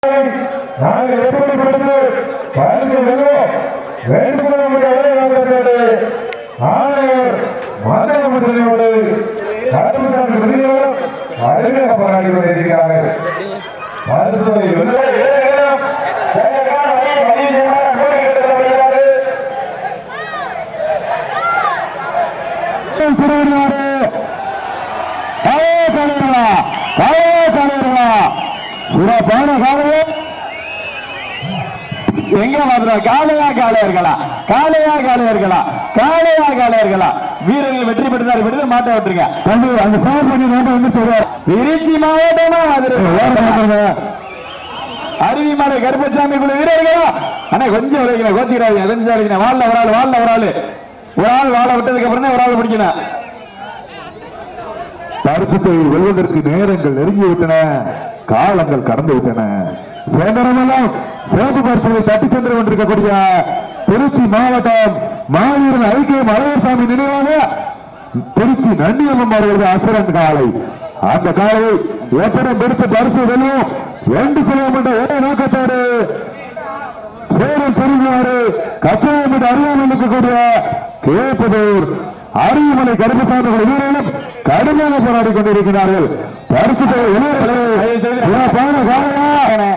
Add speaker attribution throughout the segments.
Speaker 1: நாங்கள் எப்படி படித்து பரிசு வெல்வோம் வேண்டு சொல்ல முடியாத ஆணையர் மாதவமன்றோடு கருமசாமி விருதுகளும் அருமையாக போராடி கொண்டிருக்கிறார்கள். பரிசு சிறப்பான காலையா எங்க மாதிரி காலையா காலையர்களா காலையா காலையர்களா காலையா காலையர்களா வீரர்கள் வெற்றி பெற்றார் விடுது மாட்ட விட்டுருங்க அந்த சேவை பண்ணி மாட்ட வந்து சொல்றாரு. திருச்சி மாவட்டமா அருவிமலை கருப்பசாமி குழு வீரர்களா ஆனா கொஞ்சம் உரைக்கணும் கோச்சிக்கிறாங்க எதன் வாழ்ல ஒரு ஆள் வாழ்ல ஒரு ஆள் வாழ விட்டதுக்கு அப்புறம் தான் ஒரு ஆள் பிடிக்கணும். பரிசுத்தை வெல்வதற்கு நேரங்கள் நெருங்கி விட்டன, காலங்கள் கடந்து விட்டன. சேகரமெல்லாம் சிறப்பு பரிசுகளை தட்டி சென்று கொண்டிருக்கக்கூடிய திருச்சி மாவட்டம் மாவீரன் ஐக்கியம் அழகர்சாமி நினைவாக திருச்சி நன்னியம்மன் அவர்களது அசரன் காலை. அந்த காலையை எத்தனை பெருத்த பரிசு வெல்லும் ரெண்டு செல்வம் என்ற ஒரே நோக்கத்தோடு சேரம் செல்வாறு கச்சாயம் என்று அறியாமல் இருக்கக்கூடிய கேப்பதூர் அருவிமலை கருப்பசாமி வீரர்களும் கடுமையாக போராடி கொண்டிருக்கிறார்கள். பரிசு சிறப்பான காலையா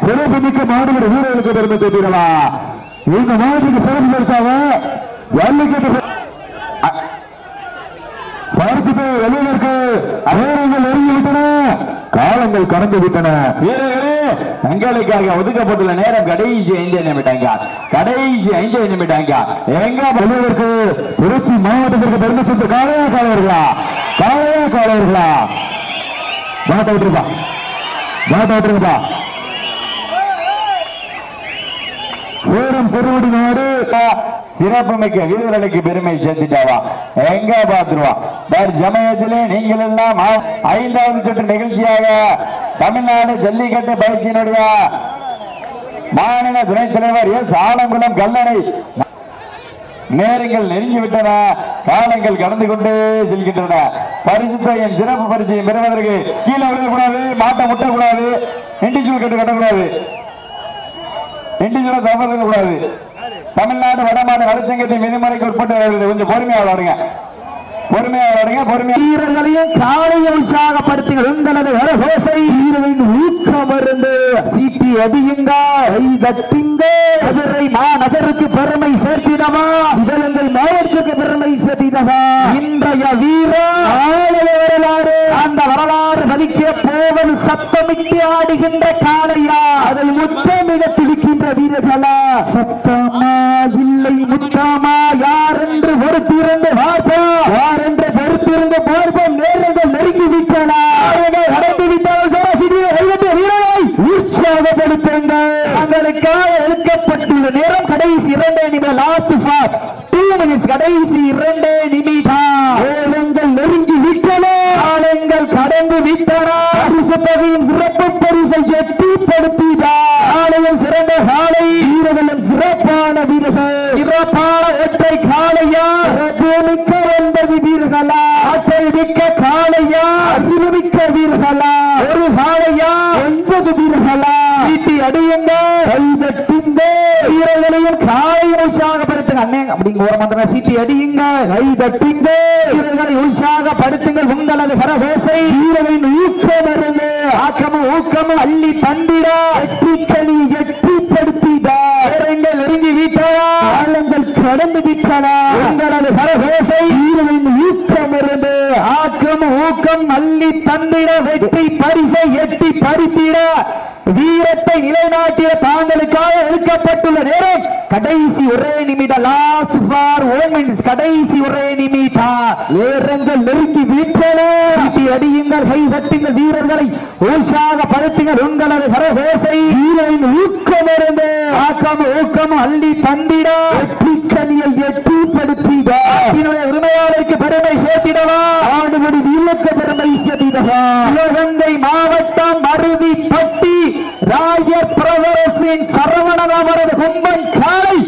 Speaker 1: சிறப்பு மிக்க மாடுபடி வீரர்களுக்கு பெருமை சேர்த்திடவா இந்த மாவட்டத்துக்கு சிறப்பு பரிசாக ஜல்லிக்கட்டு பரிசு வெளியிற்கு நேரங்கள் நெருங்கிவிட்டன, காலங்கள் கடந்து விட்டன. வீரர்களே தங்களுக்காக ஒதுக்கப்பட்டுள்ள நேரம் கடைசி 5 நிமிடங்க கடைசி 5 நிமிடங்க எங்க வெளியிற்கு திருச்சி மாவட்டத்திற்கு பெருமை சேர்த்து காலையா காலையர்களா காலையா காலையர்களா மாட்ட விட்டுருப்பா மாட்ட விட்டுருப்பா. சேரம் செருவடி நாடு சிறப்பு மிக்க வீரர்களுக்கு பெருமை சேர்த்துட்டாவா எங்க பாத்துருவா. சமயத்திலே நீங்கள் எல்லாம் 5வது சுற்று நிகழ்ச்சியாக தமிழ்நாடு ஜல்லிக்கட்டு பயிற்சியினுடைய மாநில துணைத் தலைவர் எஸ் ஆலங்குளம் கல்லணை நேரங்கள் நெருங்கிவிட்டன, காலங்கள் கடந்து கொண்டே செல்கின்றன. பரிசுத்தையும் சிறப்பு பரிசையும் பெறுவதற்கு கீழே விடக்கூடாது, மாட்டை முட்டக்கூடாது, இண்டிவிஜுவல் கட்டு கட்டக்கூடாது, இண்டிவிஜுவல் தவறு கூடாது. தமிழ்நாடு வடமாநில வளர்ச்சங்கத்தின் விதிமுறைக்கு உட்பட்டு கொஞ்சம் பொறுமையாக விளையாடுங்க, பொறுமையாக விளையாடுங்க, பொறுமையாக. வீரர்களையும் காலையை உற்சாகப்படுத்துங்கள். உங்களது வரகோசை வீரர்களின் ஊக்கம் இருந்து சீட்டி அடியுங்க, மதுரை மாநகருக்கு பெருமை சேர்த்திடவா, சிவகங்கை மாவட்டத்துக்கு பெருமை சேர்த்திடவா. இன்றைய வீரர் வரலாறு அந்த வரலாறு பதிக்க போவது சத்தமிட்டு ஆடுகின்ற காலையா, அதை முத்தமிட துடிக்கின்ற வீரர்களா, சத்தமா இல்லை முத்தாமா யார் என்று பொறுத்திருந்து பார்ப்போம், யார் என்று பொறுத்திருந்து பார்ப்போம். நேரங்கள் நெருங்கி விட்டன, கடந்து விட்டால் வீரரை உற்சாகப்படுத்துங்கள். தங்களுக்காக எடுக்கப்பட்டுள்ள நேரம் கடைசி 2 நிமிடம், லாஸ்ட் ஃபார் 2 மினிட்ஸ், கடைசி 2 நிமிடம். நேரங்கள் நெருங்கி விட்டன, காலங்கள் கடந்து விட்டன. பரிசுத்தகையின் சிறப்பு பரிசை எட்டிப்படுத்தினார். காலையில் சிறந்த காலை, வீரர்களும் சிறப்பான வீரர்கள், சிறப்பான ஒற்றை காலையா, மிக்க 9 வீரர்களா, அட்டை மிக்க காலையா, அறிவுமிக்க வீரர்களா, ஒரு காலையா 9 வீரர்களா. வீட்டி அடியுங்க, கைதட்டுங்க, வீரர்களையும் காலையை உற்சாகப்படுத்துங்க. அண்ணே அப்படிங்க ஒரு மந்திரம் சீட்டி அடியுங்க, கைதட்டுங்க, வீரர்களை உற்சாகப்படுத்துங்கள். உங்களது கரகோசை வீரர்களின் ஊக்கம் இருந்து ஆக்கமும் ஊக்கமும் அள்ளி தந்திட எட்டிக்கணி எட்டிப்படுத்திட நேரங்கள் நெருங்கி விட்டனா, காலங்கள் கடந்து விட்டன. உங்களது கரகோசை வீரர்களின் ஊக்கம் இருந்து ஆக்கமும் ஊக்கம் அள்ளி தந்திட வெற்றி பரிசை எட்டி பறித்திட வீரத்தை நிலைநாட்டிய தாங்களுக்காக எடுக்கப்பட்டுள்ள நேரம் கடைசி 1 நிமிடம், லாஸ்ட் ஃபார் 1 மினிட்ஸ், கடைசி 1 நிமிடம். நேரங்கள் நெருங்கி விட்டன, அடியுங்கள், கை தட்டுங்கள், வீரர்களை உற்சாகப்படுத்துங்கள். உங்களது கரகோசை வீரரின் ஊக்கம் இருந்து ஆக்கம் ஊக்கம் அள்ளி தந்திட வெற்றிக்கனியை எட்டிப்படுத்திட உரிமையாளருக்கு பெருமை சேர்த்திடவா, ஆண்டுபடி வீரருக்கு பெருமை சேர்த்திடவா. சிவகங்கை மாவட்டம் அருவிப்பட்டி ராயர் பிரதரசின் சரவணன் அவரது கும்பன் காலை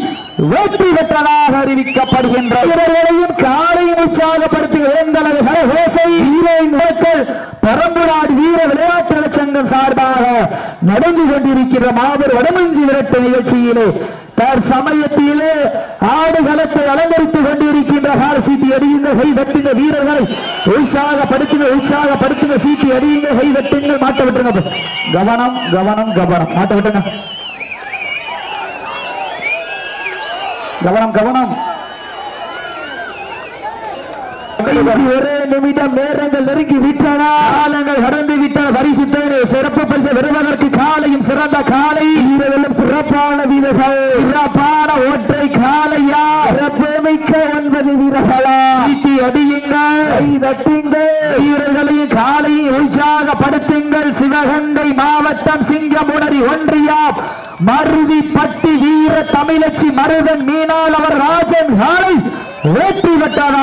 Speaker 2: வெற்றி பெற்றதாக அறிவிக்கப்படுகின்ற வீரர்களையும் காலையும் உற்சாகப்படுத்துகிற பரம்புநாடு வீர விளையாட்டு சங்கம் சார்பாக நடந்து கொண்டிருக்கிற மாபெரும் வடமஞ்சி விரட்டு நிகழ்ச்சியிலே தற்சமயத்திலே ஆடுகளத்தை அலங்கரித்துக் கொண்டிருக்கின்ற கால் சீட்டி அடியுங்க கை தட்டுங்க வீரர்களை உற்சாகப்படுத்துங்க சீட்டி அடியுங்க கை தட்டுங்க மாட்ட விட்டுருங்க கவனம் கவனம் கவனம் மாட்ட விட்டுங்க கவனம் கவனம் ஒரே நிமிடம் நேரங்கள் நெருங்கி விட்டன காலங்கள் கடந்து விட்டன பரிசு சிறப்பு பரிசு பெறுவதற்கு காலையும் சிறந்த காலை வீரர்களும் சிறப்பான வீரர்கள் சிறப்பான ஒற்றை காலையா சிறப்புமிக்க 9 வீரர்களா சீட்டி அடியுங்கள் வீரர்களையும் காலையும் உற்சாகப்படுத்துங்கள் சிவகங்கை மாவட்டம் சிங்கமுனரி ஒன்றியம் மருதிப்பட்டி வீர தமிழச்சி மருதன் மீனாள் அவர் ராஜன் காலை வெற்றி பெற்றார்.